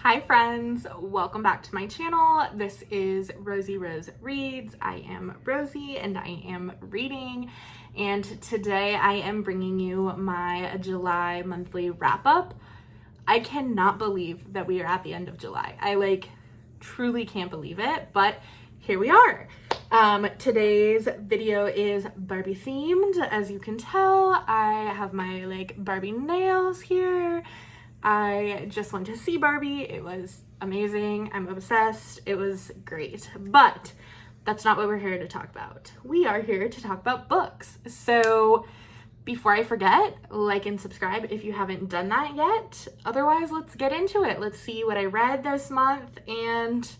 Hi friends, welcome back to my channel. This is Rosie Rose Reads. I am Rosie and I am reading, and today I am bringing you my July monthly wrap up. I cannot believe that we are at the end of July. I truly can't believe it, but here we are. Today's video is Barbie themed. As you can tell, I have my Barbie nails here. I just went to see Barbie. It was amazing. I'm obsessed. It was great. But that's not what we're here to talk about. We are here to talk about books. So before I forget, like and subscribe if you haven't done that yet. Otherwise, let's get into it. Let's see what I read this month and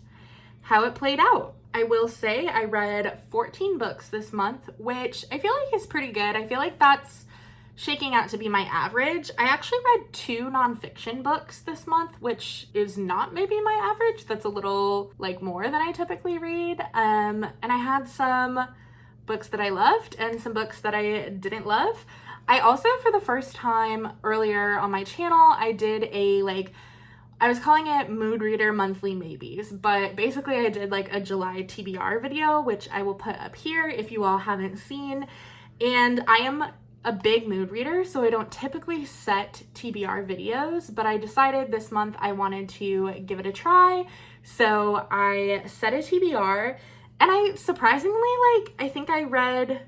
how it played out. I will say I read 14 books this month, which I feel like is pretty good. I feel like that's shaking out to be my average. I actually read 2 nonfiction books this month, which is not maybe my average. That's a little more than I typically read. And I had some books that I loved and some books that I didn't love. I also, for the first time earlier on my channel, I did I was calling it Mood Reader Monthly Maybes, but basically I did a July TBR video, which I will put up here if you all haven't seen. And I am a big mood reader, so I don't typically set TBR videos, but I decided this month I wanted to give it a try. So I set a TBR, and I surprisingly, I think I read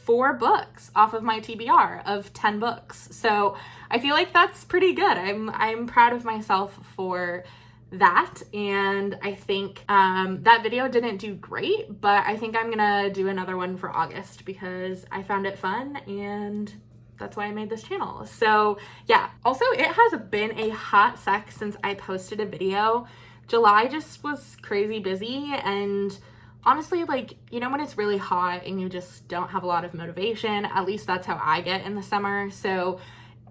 4 books off of my TBR of 10 books. So I feel like that's pretty good. I'm proud of myself for that, and I think that video didn't do great, but I think I'm gonna do another one for August because I found it fun and that's why I made this channel. So yeah, also it has been a hot sec since I posted a video. July just was crazy busy, and honestly, when it's really hot and you just don't have a lot of motivation, at least that's how I get in the summer. So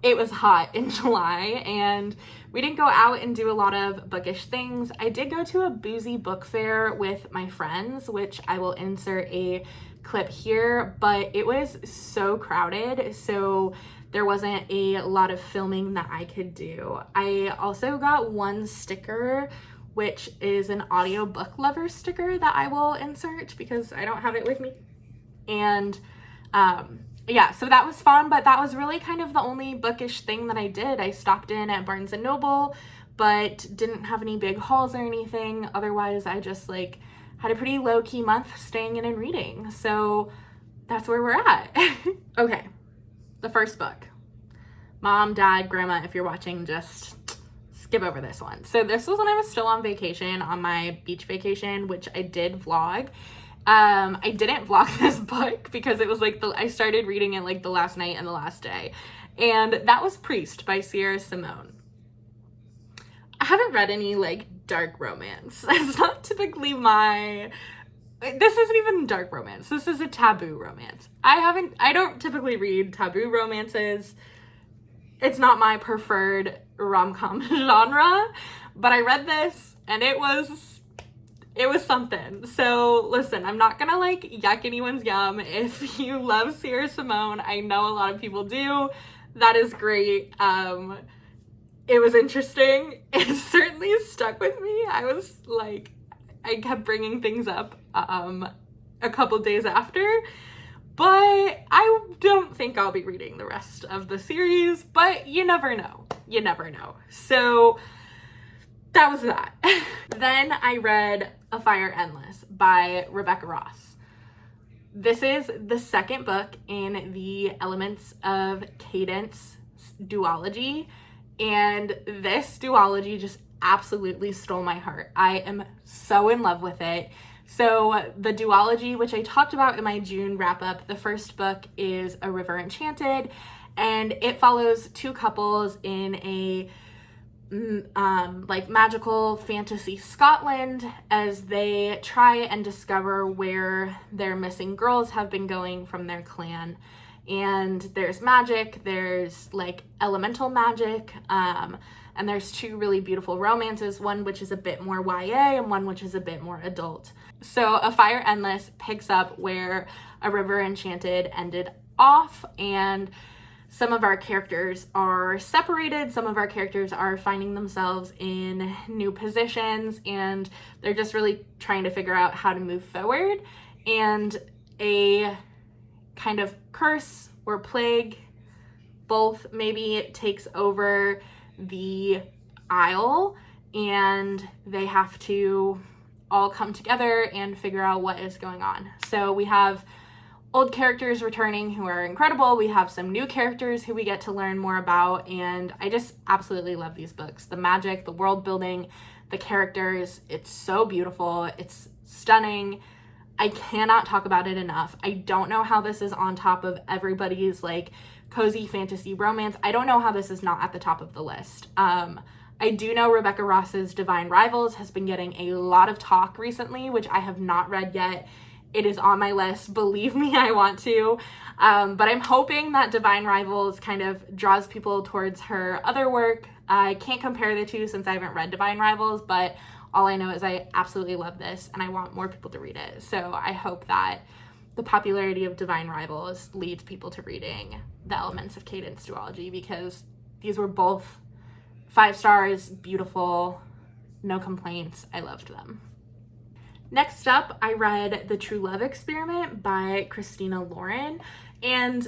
it was hot in July and we didn't go out and do a lot of bookish things. I did go to a boozy book fair with my friends, which I will insert a clip here, but it was so crowded, so there wasn't a lot of filming that I could do. I also got one sticker, which is an audiobook lover sticker that I will insert because I don't have it with me. And yeah, so that was fun, but that was really kind of the only bookish thing that I did. I stopped in at Barnes & Noble, but didn't have any big hauls or anything. Otherwise, I just had a pretty low-key month staying in and reading. So that's where we're at. Okay, the first book. Mom, Dad, Grandma, if you're watching, just skip over this one. So this was when I was still on vacation, on my beach vacation, which I did vlog. I didn't vlog this book because it was I started reading it the last night and the last day, and that was Priest by Sierra Simone. I haven't read any dark romance. That's not typically this isn't even dark romance. This is a taboo romance. I don't typically read taboo romances. It's not my preferred rom-com genre, but I read this and it was something. So listen, I'm not gonna yuck anyone's yum. If you love Sierra Simone, I know a lot of people do. That is great. It was interesting. It certainly stuck with me. I kept bringing things up a couple days after, but I don't think I'll be reading the rest of the series, but you never know. You never know. So that was that. Then I read A Fire Endless by Rebecca Ross. This is the second book in the Elements of Cadence duology, and this duology just absolutely stole my heart. I am so in love with it. So the duology, which I talked about in my June wrap-up, the first book is A River Enchanted, and it follows 2 couples in a magical fantasy Scotland as they try and discover where their missing girls have been going from their clan. And there's magic, there's elemental magic, and there's 2 really beautiful romances, one which is a bit more YA and one which is a bit more adult. So A Fire Endless picks up where A River Enchanted ended off, and some of our characters are separated, some of our characters are finding themselves in new positions, and they're just really trying to figure out how to move forward. And a kind of curse or plague, both maybe, takes over the Isle, and they have to all come together and figure out what is going on. So we have old characters returning who are incredible. We have some new characters who we get to learn more about, and I just absolutely love these books. The magic, the world building, the characters, it's so beautiful. It's stunning. I cannot talk about it enough. I don't know how this is on top of everybody's like cozy fantasy romance. I don't know how this is not at the top of the list. I do know Rebecca Ross's Divine Rivals has been getting a lot of talk recently, which I have not read yet. It is on my list. Believe me, I want to. But I'm hoping that Divine Rivals kind of draws people towards her other work. I can't compare the two since I haven't read Divine Rivals, but all I know is I absolutely love this and I want more people to read it. So I hope that the popularity of Divine Rivals leads people to reading The Elements of Cadence Duology, because these were both 5 stars, beautiful, no complaints. I loved them. Next up, I read The True Love Experiment by Christina Lauren. And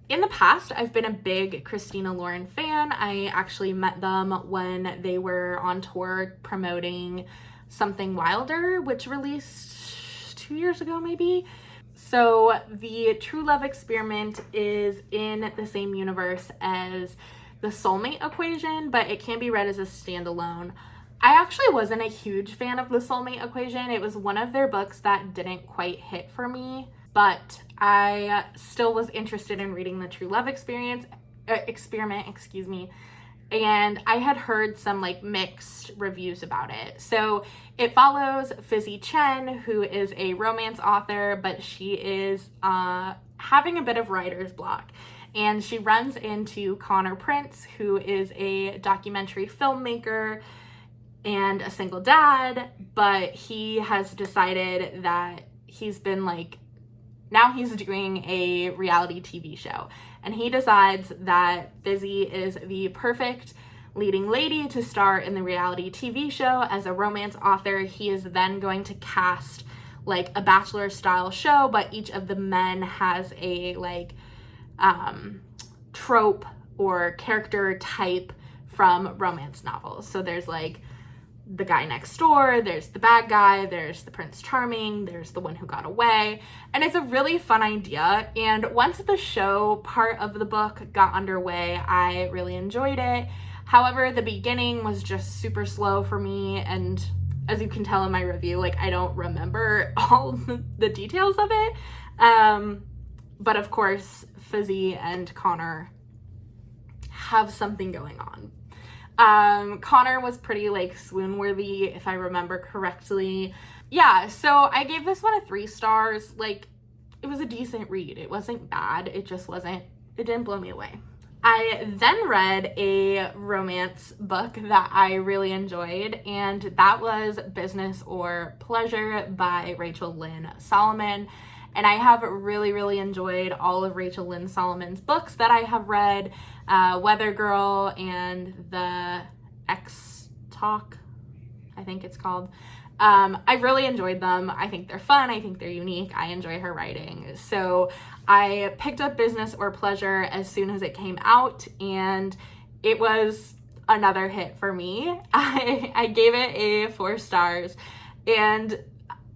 in the past, I've been a big Christina Lauren fan. I actually met them when they were on tour promoting Something Wilder, which released 2 years ago, maybe. So The True Love Experiment is in the same universe as The Soulmate Equation, but it can be read as a standalone. I actually wasn't a huge fan of The Soulmate Equation. It was one of their books that didn't quite hit for me, but I still was interested in reading The True Love Experiment, and I had heard some like mixed reviews about it. So it follows Fizzy Chen, who is a romance author, but she is having a bit of writer's block. And she runs into Connor Prince, who is a documentary filmmaker and a single dad, but he has decided that now he's doing a reality TV show. And he decides that Fizzy is the perfect leading lady to star in the reality TV show. As a romance author, he is then going to cast like a Bachelor style show, but each of the men has a trope or character type from romance novels. So there's like the guy next door, there's the bad guy, there's the Prince Charming, there's the one who got away. And it's a really fun idea. And once the show part of the book got underway, I really enjoyed it. However, the beginning was just super slow for me. And as you can tell in my review, like I don't remember all the details of it. But of course, Fizzy and Connor have something going on. Connor was pretty like swoon worthy, if I remember correctly. Yeah, so I gave this one a 3 stars. Like, it was a decent read. It wasn't bad. It didn't blow me away. I then read a romance book that I really enjoyed, and that was Business or Pleasure by Rachel Lynn Solomon. And I have really, really enjoyed all of Rachel Lynn Solomon's books that I have read. Weather Girl and The X Talk, I think it's called. I really enjoyed them. I think they're fun. I think they're unique. I enjoy her writing. So I picked up Business or Pleasure as soon as it came out, and it was another hit for me. I gave it a 4 stars, and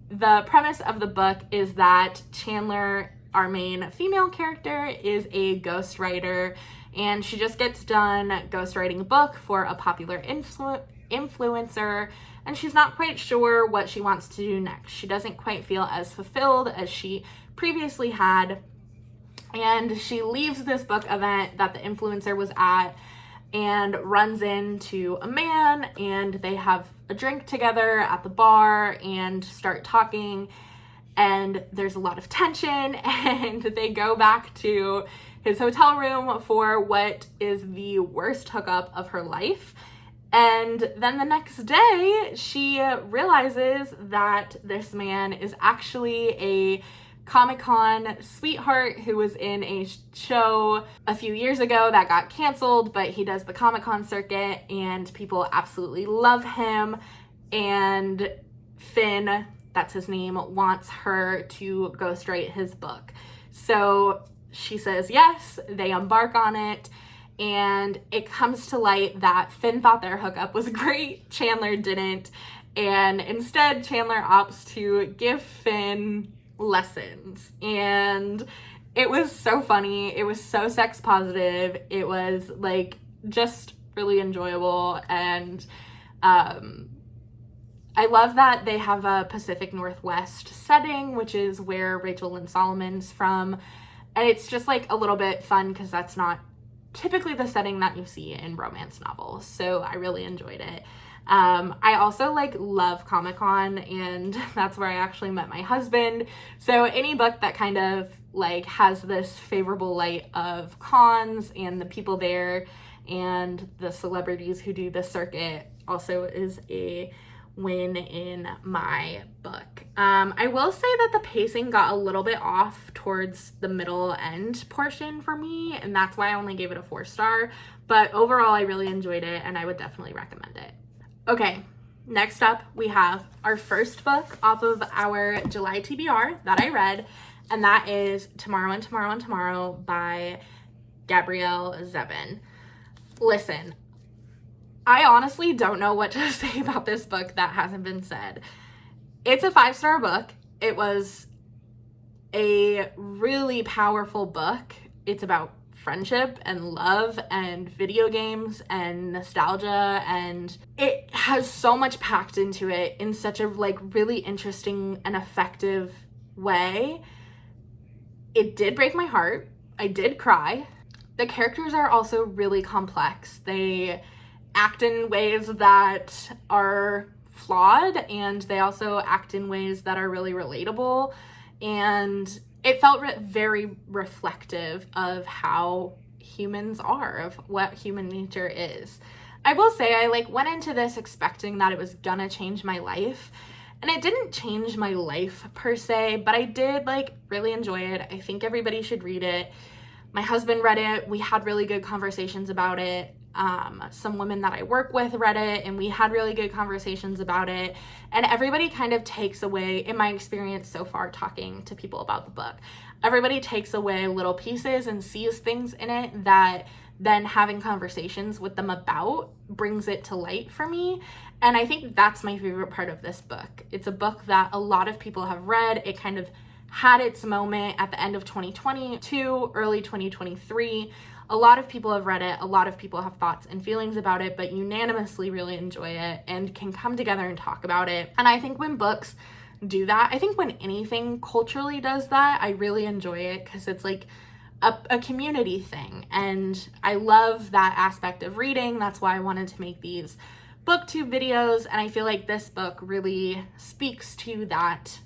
the premise of the book is that Chandler, our main female character, is a ghostwriter, and she just gets done ghostwriting a book for a popular influencer, and she's not quite sure what she wants to do next. She doesn't quite feel as fulfilled as she previously had, and she leaves this book event that the influencer was at and runs into a man, and they have a drink together at the bar and start talking, and there's a lot of tension, and they go back to his hotel room for what is the worst hookup of her life. And then the next day, she realizes that this man is actually a Comic-Con sweetheart who was in a show a few years ago that got canceled, but he does the Comic-Con circuit and people absolutely love him. And Finn, that's his name, wants her to ghostwrite his book. So she says yes, they embark on it, and it comes to light that Finn thought their hookup was great, Chandler didn't, and instead Chandler opts to give Finn lessons. And it was so funny, it was so sex positive, it was like just really enjoyable. And I love that they have a Pacific Northwest setting, which is where Rachel Lynn Solomon's from. And it's just like a little bit fun because that's not typically the setting that you see in romance novels. So I really enjoyed it. I also like love Comic-Con, and that's where I actually met my husband. So any book that kind of like has this favorable light of cons and the people there and the celebrities who do the circuit also is a win in my book. I will say that the pacing got a little bit off towards the middle end portion for me, and that's why I only gave it a 4-star, but overall I really enjoyed it and I would definitely recommend it. Okay, next up we have our first book off of our July TBR that I read, and that is Tomorrow and Tomorrow and Tomorrow by Gabrielle Zevin. Listen, I honestly don't know what to say about this book that hasn't been said. It's a 5-star book. It was a really powerful book. It's about friendship and love and video games and nostalgia, and it has so much packed into it in such a like really interesting and effective way. It did break my heart. I did cry. The characters are also really complex. They act in ways that are flawed, and they also act in ways that are really relatable, and it felt very reflective of how humans are, of what human nature is. I will say I like went into this expecting that it was gonna change my life, and it didn't change my life per se, but I did like really enjoy it. I think everybody should read it. My husband read it. We had really good conversations about it. Some women that I work with read it, and we had really good conversations about it. And everybody kind of takes away, in my experience so far talking to people about the book, everybody takes away little pieces and sees things in it that then having conversations with them about brings it to light for me. And I think that's my favorite part of this book. It's a book that a lot of people have read. It kind of had its moment at the end of 2022, early 2023. A lot of people have read it. A lot of people have thoughts and feelings about it, but unanimously really enjoy it and can come together and talk about it. And I think when books do that, I think when anything culturally does that, I really enjoy it because it's like a community thing. And I love that aspect of reading. That's why I wanted to make these booktube videos. And I feel like this book really speaks to that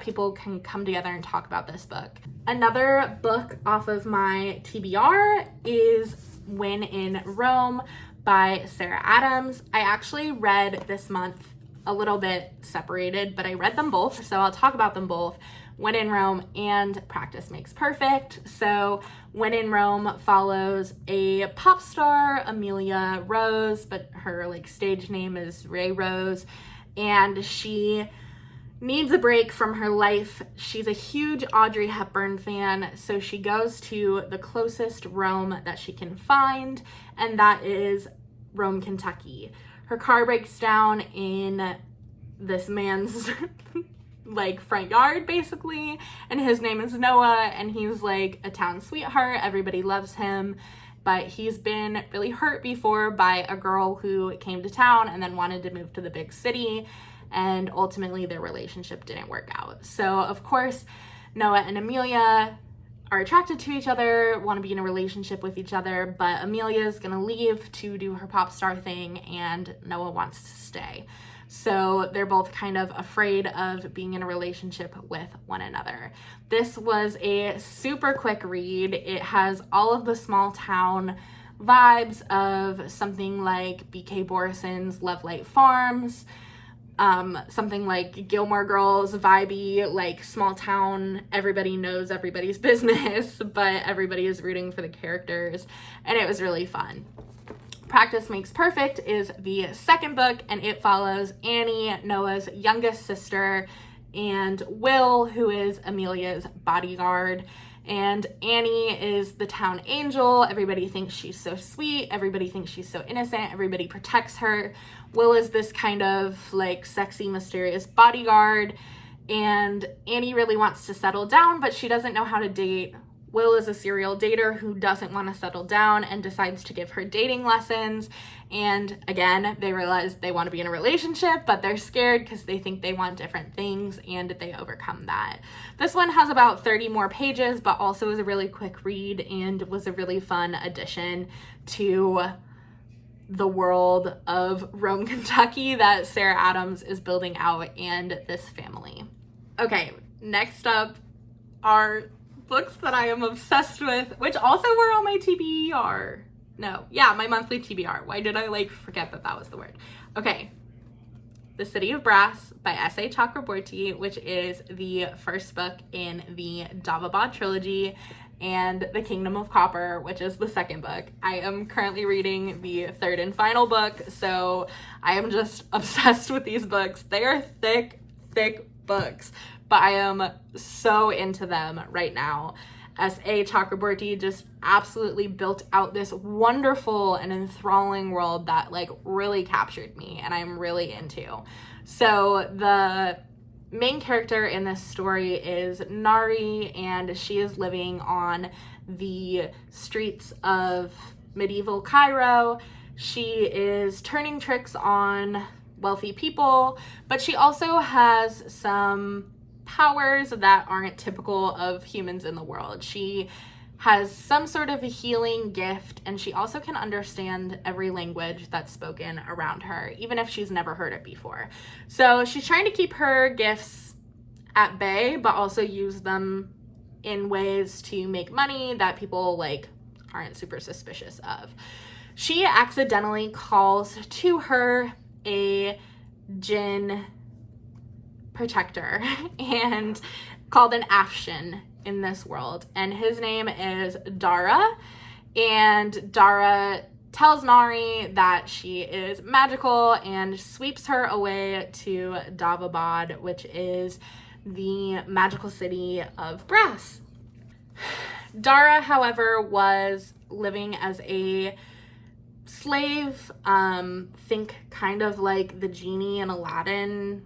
people can come together and talk about this book. Another book off of my TBR is When in Rome by Sarah Adams. I actually read this month a little bit separated, but I read them both, so I'll talk about them both. When in Rome and Practice Makes Perfect. So When in Rome follows a pop star, Amelia Rose, but her like stage name is Ray Rose, and she needs a break from her life. She's a huge Audrey Hepburn fan, so she goes to the closest Rome that she can find, and that is Rome, Kentucky. Her car breaks down in this man's like front yard basically, and his name is Noah, and he's like a town sweetheart. Everybody loves him, but he's been really hurt before by a girl who came to town and then wanted to move to the big city, and ultimately their relationship didn't work out. So of course Noah and Amelia are attracted to each other, want to be in a relationship with each other, but Amelia's gonna leave to do her pop star thing and Noah wants to stay. So they're both kind of afraid of being in a relationship with one another. This was a super quick read. It has all of the small town vibes of something like B.K. Borison's Love Light Farms, something like Gilmore Girls vibey, like small town, everybody knows everybody's business, but everybody is rooting for the characters, and it was really fun. Practice Makes Perfect is the second book, and it follows Annie, Noah's youngest sister, and Will, who is Amelia's bodyguard. And Annie is the town angel. Everybody thinks she's so sweet. Everybody thinks she's so innocent. Everybody protects her. Will is this kind of like sexy, mysterious bodyguard. And Annie really wants to settle down, but she doesn't know how to date. Will is a serial dater who doesn't want to settle down and decides to give her dating lessons. And again, they realize they want to be in a relationship, but they're scared because they think they want different things, and they overcome that. This one has about 30 more pages, but also is a really quick read and was a really fun addition to the world of Rome, Kentucky that Sarah Adams is building out and this family. Okay, next up are books that I am obsessed with, which also were on my TBR. No, yeah, my monthly TBR. Why did I forget that was the word? Okay. The City of Brass by S.A. Chakraborty, which is the first book in the Davabad trilogy, and The Kingdom of Copper, which is the second book. I am currently reading the third and final book, so I am just obsessed with these books. They are thick, thick books, but I am so into them right now. S.A. Chakraborty just absolutely built out this wonderful and enthralling world that really captured me and I'm really into. So the main character in this story is Nari, and she is living on the streets of medieval Cairo. She is turning tricks on wealthy people, but she also has some powers that aren't typical of humans in the world. She has some sort of a healing gift, and she also can understand every language that's spoken around her, even if she's never heard it before. So she's trying to keep her gifts at bay, but also use them in ways to make money that people aren't super suspicious of. She accidentally calls to her a jinn protector and called an Afshin in this world, and his name is Dara, and Dara tells Nari that she is magical and sweeps her away to Davabad, which is the magical city of brass. Dara, however, was living as a slave, think kind of like the genie in Aladdin.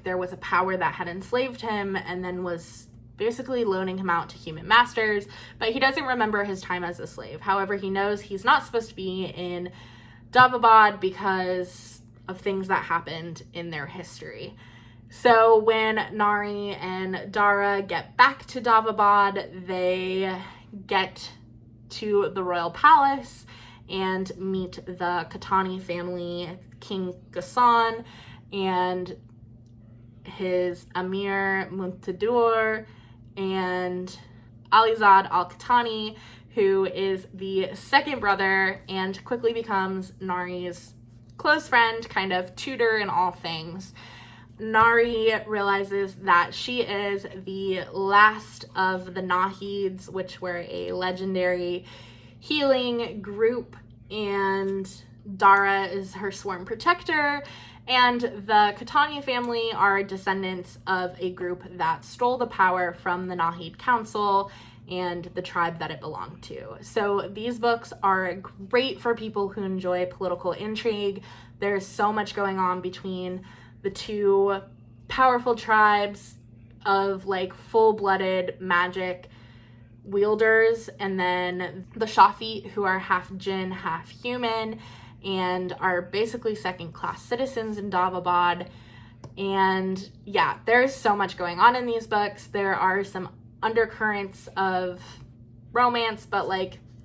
There was a power that had enslaved him and then was basically loaning him out to human masters, but he doesn't remember his time as a slave. However, he knows he's not supposed to be in Davabad because of things that happened in their history. So when Nari and Dara get back to Davabad, they get to the royal palace and meet the Katani family, King Ghassan and his Amir Muntadur, and Alizad al-Katani, who is the second brother and quickly becomes Nari's close friend, kind of tutor in all things. Nari realizes that she is the last of the Nahids, which were a legendary healing group, and Dara is her sworn protector, and the Katani family are descendants of a group that stole the power from the Nahid Council and the tribe that it belonged to. So these books are great for people who enjoy political intrigue. There's so much going on between the two powerful tribes of full-blooded magic wielders, and then the Shafit, who are half jinn, half human, and are basically second-class citizens in Davabad. And yeah, there's so much going on in these books. There are some undercurrents of romance, but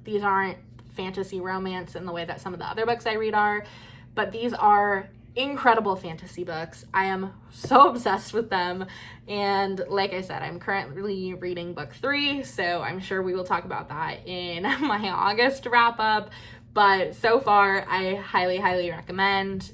these aren't fantasy romance in the way that some of the other books I read are, but these are incredible fantasy books. I am so obsessed with them, and like I said, I'm currently reading book 3, so I'm sure we will talk about that in my August wrap up. But so far, I highly recommend.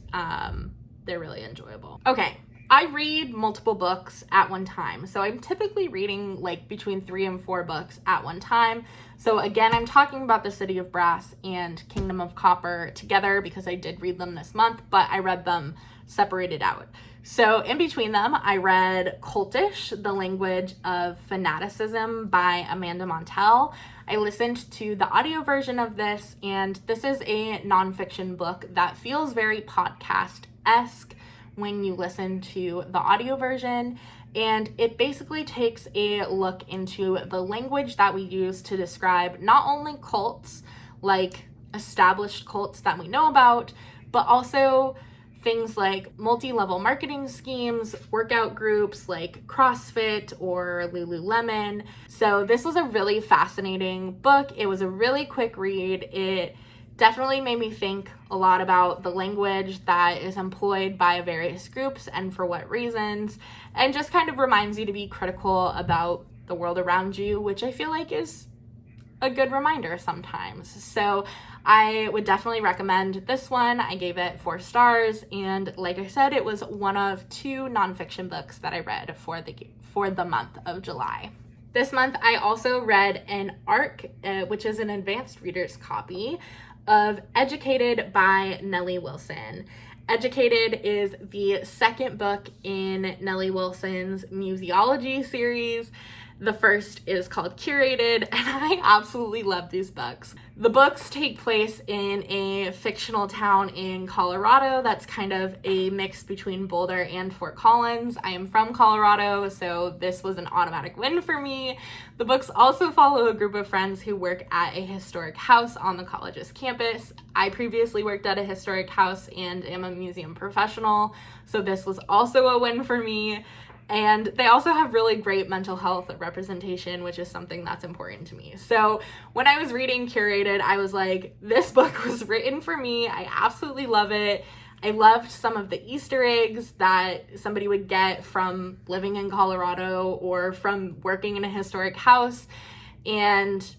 they're really enjoyable. Okay, I read multiple books at one time. So I'm typically reading like between 3 and 4 books at one time. So again, I'm talking about The City of Brass and Kingdom of Copper together because I did read them this month, but I read them separated out. So in between them, I read Cultish, The Language of Fanaticism by Amanda Montell. I listened to the audio version of this, and this is a nonfiction book that feels very podcast-esque when you listen to the audio version. And it basically takes a look into the language that we use to describe not only cults, like established cults that we know about, but also things like multi-level marketing schemes, workout groups like CrossFit or Lululemon. So this was a really fascinating book. It was a really quick read. It definitely made me think a lot about the language that is employed by various groups and for what reasons, and just kind of reminds you to be critical about the world around you, which I feel like is a good reminder sometimes. So I would definitely recommend this one. I gave it 4 stars, and like I said, it was one of 2 nonfiction books that I read for the month of July. This month, I also read an ARC, which is an advanced reader's copy of Educated by Nellie Wilson. Educated is the second book in Nellie Wilson's museology series. The first is called Curated, and I absolutely love these books. The books take place in a fictional town in Colorado that's kind of a mix between Boulder and Fort Collins. I am from Colorado, so this was an automatic win for me. The books also follow a group of friends who work at a historic house on the college's campus. I previously worked at a historic house and am a museum professional, so this was also a win for me. And they also have really great mental health representation, which is something that's important to me. So when I was reading Curated, I was like, this book was written for me. I absolutely love it. I loved some of the Easter eggs that somebody would get from living in Colorado or from working in a historic house. And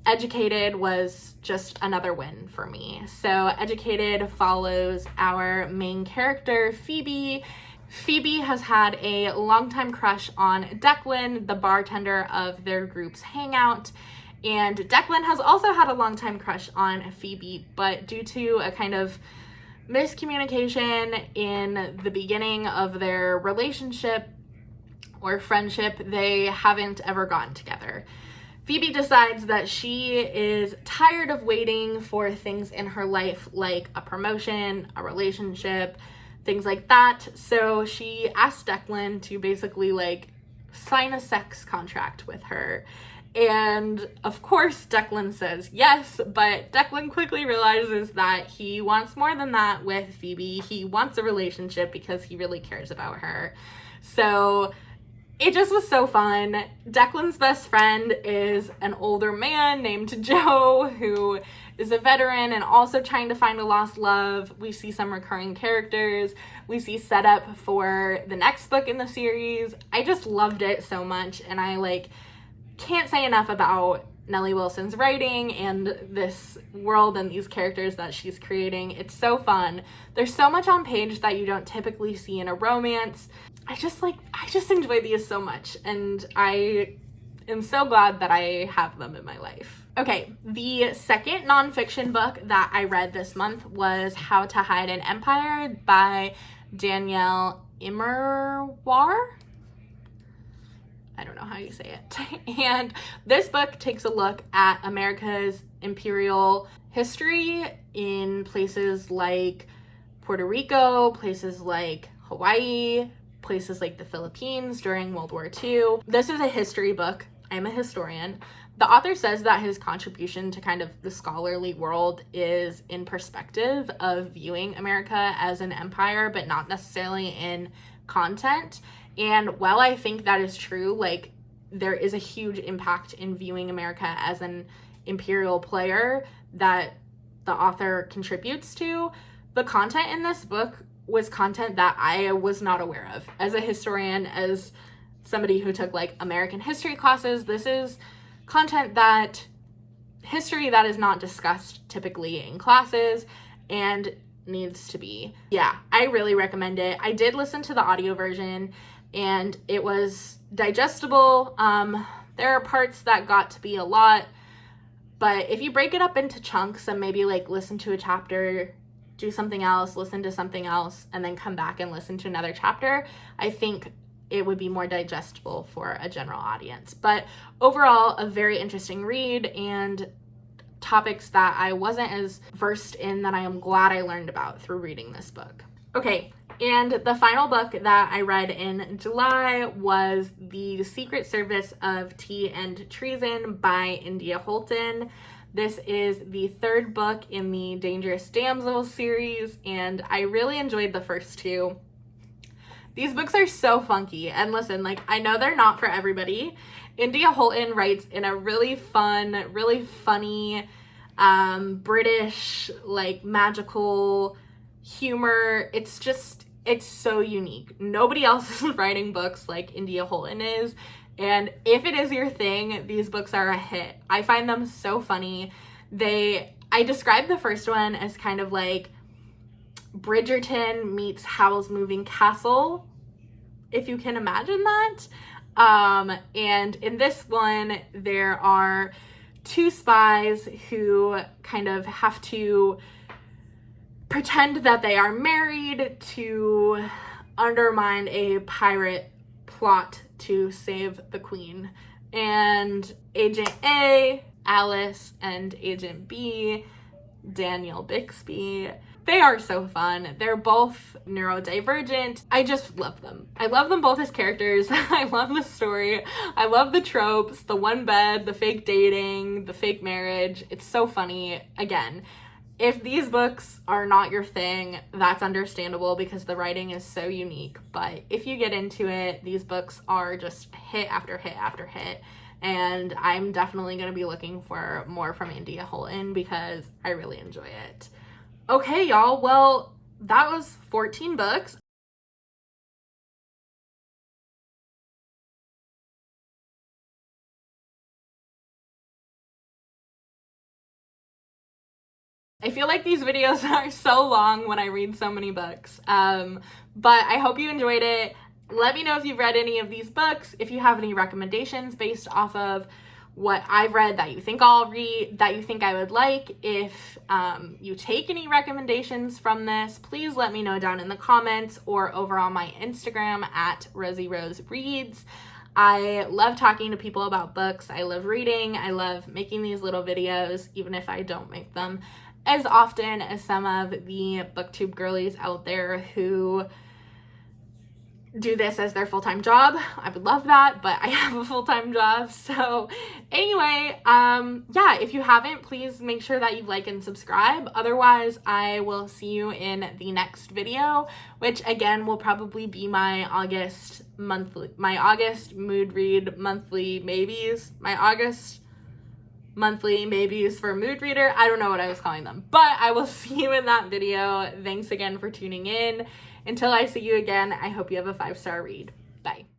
Educated was just another win for me. So Educated follows our main character, Phoebe. Phoebe has had a longtime crush on Declan, the bartender of their group's hangout, and Declan has also had a longtime crush on Phoebe, but due to a kind of miscommunication in the beginning of their relationship or friendship, they haven't ever gotten together. Phoebe decides that she is tired of waiting for things in her life like a promotion, a relationship, things like that. So she asked Declan to basically like sign a sex contract with her. And of course Declan says yes, but Declan quickly realizes that he wants more than that with Phoebe. He wants a relationship because he really cares about her. So it just was so fun. Declan's best friend is an older man named Joe who is a veteran and also trying to find a lost love. We see some recurring characters. We see setup for the next book in the series. I just loved it so much, and I can't say enough about Nellie Wilson's writing and this world and these characters that she's creating. It's so fun. There's so much on page that you don't typically see in a romance. I just enjoy these so much, and I am so glad that I have them in my life. Okay, the second nonfiction book that I read this month was How to Hide an Empire by Danielle Immerwahr. I don't know how you say it. And this book takes a look at America's imperial history in places like Puerto Rico, places like Hawaii, places like the Philippines during World War II. This is a history book. I'm a historian. The author says that his contribution to kind of the scholarly world is in perspective of viewing America as an empire, but not necessarily in content. And while I think that is true, there is a huge impact in viewing America as an imperial player that the author contributes to, the content in this book was content that I was not aware of. As a historian, as somebody who took American history classes, this is history that is not discussed typically in classes, and needs to be. Yeah, I really recommend it. I did listen to the audio version and it was digestible. There are parts that got to be a lot, but if you break it up into chunks and maybe like listen to a chapter, do something else, listen to something else, and then come back and listen to another chapter, I think it would be more digestible for a general audience. But overall, a very interesting read and topics that I wasn't as versed in that I am glad I learned about through reading this book. Okay, and the final book that I read in July was The Secret Service of Tea and Treason by India Holton. This is the third book in the Dangerous Damsel series, and I really enjoyed the first two. These books are so funky, and listen, like, I know they're not for everybody. India Holton writes in a really fun, really funny, British, like, magical humor. It's so unique. Nobody else is writing books like India Holton is, and if it is your thing, these books are a hit. I find them so funny. I described the first one as kind of like Bridgerton meets Howl's Moving Castle, if you can imagine that. And in this one, there are two spies who kind of have to pretend that they are married to undermine a pirate plot to save the queen. And Agent A, Alice, and Agent B, Daniel Bixby, they are so fun. They're both neurodivergent. I just love them. I love them both as characters. I love the story. I love the tropes, the one bed, the fake dating, the fake marriage. It's so funny. Again, if these books are not your thing, that's understandable because the writing is so unique. But if you get into it, these books are just hit after hit after hit. And I'm definitely going to be looking for more from India Holton because I really enjoy it. Okay, y'all. Well, that was 14 books. I feel like these videos are so long when I read so many books, but I hope you enjoyed it. Let me know if you've read any of these books, if you have any recommendations based off of what I've read that you think I'll read, that you think I would like. If you take any recommendations from this, please let me know down in the comments or over on my Instagram at Rosie Rose Reads. I love talking to people about books. I love reading. I love making these little videos, even if I don't make them as often as some of the booktube girlies out there who do this as their full-time job. I would love that, but I have a full-time job. So anyway, yeah, if you haven't, please make sure that you like and subscribe. Otherwise, I will see you in the next video, which again will probably be my August mood read monthly maybes, my August monthly maybes for mood reader. I don't know what I was calling them, but I will see you in that video. Thanks again for tuning in. Until I see you again, I hope you have a 5-star read. Bye.